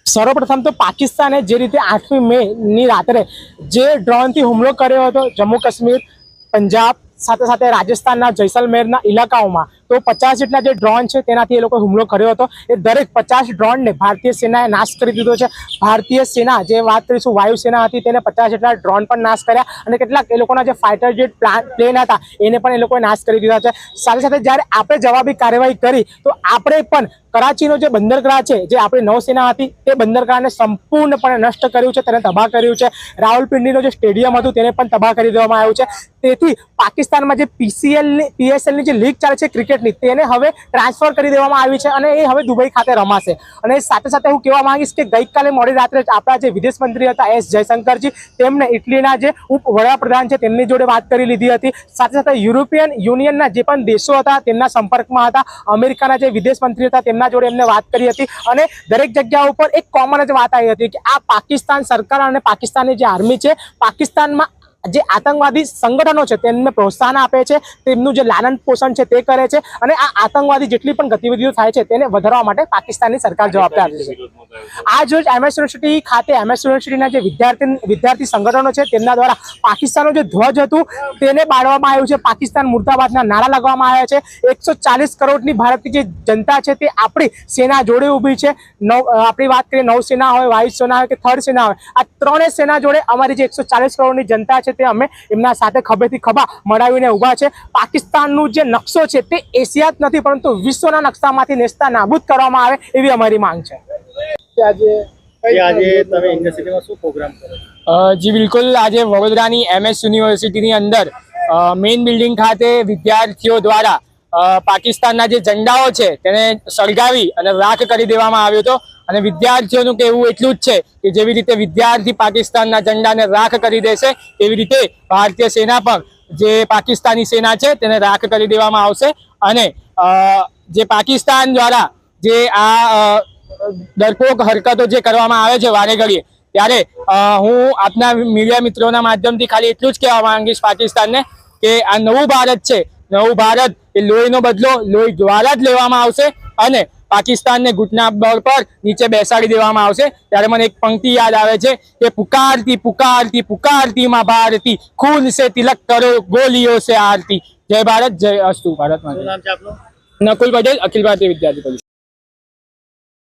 સર્વપ્રથમ તો પાકિસ્તાને જે રીતે 8મી મેની રાત્રે જે ડ્રોનથી હુમલો કર્યો હતો જમ્મુ કાશ્મીર, પંજાબ સાથે સાથે રાજસ્થાનના જૈસલમેરના ઇલાકાઓમાં, તો 50 જેટલા જે ડ્રોન છે તેનાથી એ લોકો હુમલો કર્યો હતો. એ દરેક 50 ડ્રોનને ભારતીય સેનાએ નાશ કરી દીધો છે. ભારતીય સેના જે વાત કરીશું વાયુસેના હતી તેને 50 જેટલા ડ્રોન પણ નાશ કર્યા અને કેટલાક એ લોકોના જે ફાઇટર જેટ પ્લેન હતા એને પણ એ લોકોએ નાશ કરી દીધા છે. સાથે સાથે જ્યારે આપણે જવાબી કાર્યવાહી કરી તો આપણે પણ કરાચીનો જે બંદરગાહ છે, જે આપણી નૌસેના હતી, તે બંદરગાહને સંપૂર્ણપણે નષ્ટ કર્યું છે, તેને તબાહ કર્યું છે. રાવલપિંડીનો જે સ્ટેડિયમ હતું તેને પણ તબાહ કરી દેવામાં આવ્યું છે. તેથી પાકિસ્તાનમાં જે PSLની જે લીગ ચાલે છે ક્રિકેટની, તેને હવે ટ્રાન્સફર કરી દેવામાં આવી છે અને એ હવે દુબઈ ખાતે રમાશે. અને સાથે સાથે હું કહેવા માંગીશ કે ગઈકાલે મોડી રાત્રે જ આપણા જે વિદેશ મંત્રી હતા એસ જયશંકરજી, તેમને ઇટલીના જે ઉપ વડાપ્રધાન છે તેમની જોડે વાત કરી લીધી હતી. સાથે સાથે યુરોપિયન યુનિયનના જે પણ દેશો હતા તેમના સંપર્કમાં હતા. અમેરિકાના જે વિદેશ મંત્રી હતા તેમના જોડે એમને વાત કરી હતી અને દરેક જગ્યા ઉપર એક કોમન જ વાત આવી હતી કે આ પાકિસ્તાન સરકાર અને પાકિસ્તાનની જે આર્મી છે, પાકિસ્તાનમાં જે આતંકવાદી સંગઠનો છે તેમને પ્રોત્સાહન આપે છે, તેમનું જે લાલન પોષણ છે તે કરે છે અને આ આતંકવાદી જેટલી પણ ગતિવિધિઓ થાય છે તેને વધારવા માટે પાકિસ્તાનની સરકાર જવાબદાર છે. આજ રોજ MS યુનિવર્સિટી ખાતે MS યુનિવર્સિટીના જે વિદ્યાર્થી સંગઠનો છે તેમના દ્વારા પાકિસ્તાનનો જે ધ્વજ હતું તેને બાળવામાં આવ્યું છે. પાકિસ્તાન મુર્દાબાદના નારા લગાવવામાં આવ્યા છે. 140 કરોડની ભારતની જે જનતા છે તે આપણી સેના જોડે ઊભી છે. આપણી વાત કરીએ નૌસેના હોય, વાયુસેના હોય કે થર્ડ સેના હોય, આ ત્રણેય સેના જોડે અમારી જે 140 કરોડની જનતા છે તે અમે એમના સાથે ખભેથી ખભા મળાવીને ઊભા છે. પાકિસ્તાનનું જે નકશો છે તે એશિયા જ નથી પરંતુ વિશ્વના નકશામાંથી નેસ્તા નાબૂદ કરવામાં આવે એવી અમારી માંગ છે. આજે તમે યુનિવર્સિટીમાં શું પ્રોગ્રામ કરો? જી બિલકુલ, આજે વડોદરાની MS યુનિવર્સિટીની અંદર મેઇન બિલ્ડિંગ ખાતે વિદ્યાર્થીઓ દ્વારા પાકિસ્તાનના જે ઝંડાઓ છે તેને સળગાવી અને રાખ કરી દેવામાં આવ્યો હતો. અને વિદ્યાર્થીઓનું કહેવું એટલું જ છે કે જેવી રીતે વિદ્યાર્થી પાકિસ્તાનના ઝંડાને રાખ કરી દેશે એવી રીતે ભારતીય સેના પણ જે પાકિસ્તાની સેના છે તેને રાખ કરી દેવામાં આવશે. અને જે પાકિસ્તાન દ્વારા જે આ ડરપોક હરકતો જે કરવામાં આવે છે વારે ઘડીએ, ત્યારે હું આપના મીડિયા મિત્રોના માધ્યમથી ખાલી એટલું જ કહેવા માંગીશ પાકિસ્તાનને કે આ નવું ભારત છે, નવું ભારત એ લોહીનો બદલો લોહી દ્વારા જ લેવામાં આવશે અને પાકિસ્તાનને ઘૂંટના બળ પર નીચે બેસાડી દેવામાં આવશે. ત્યારે મને એક પંક્તિ યાદ આવે છે કે પુકારતી પુકારતી પુકારતી માં ભારતી, ખૂન સે તિલક કરો ગોલીઓ સે આરતી. જય ભારત, જય અસ્તુ. ભારત માટે. શું નામ છે આપનું? નકુલ પટેલ, અખિલ ભારતીય વિદ્યાર્થી પરિષદ.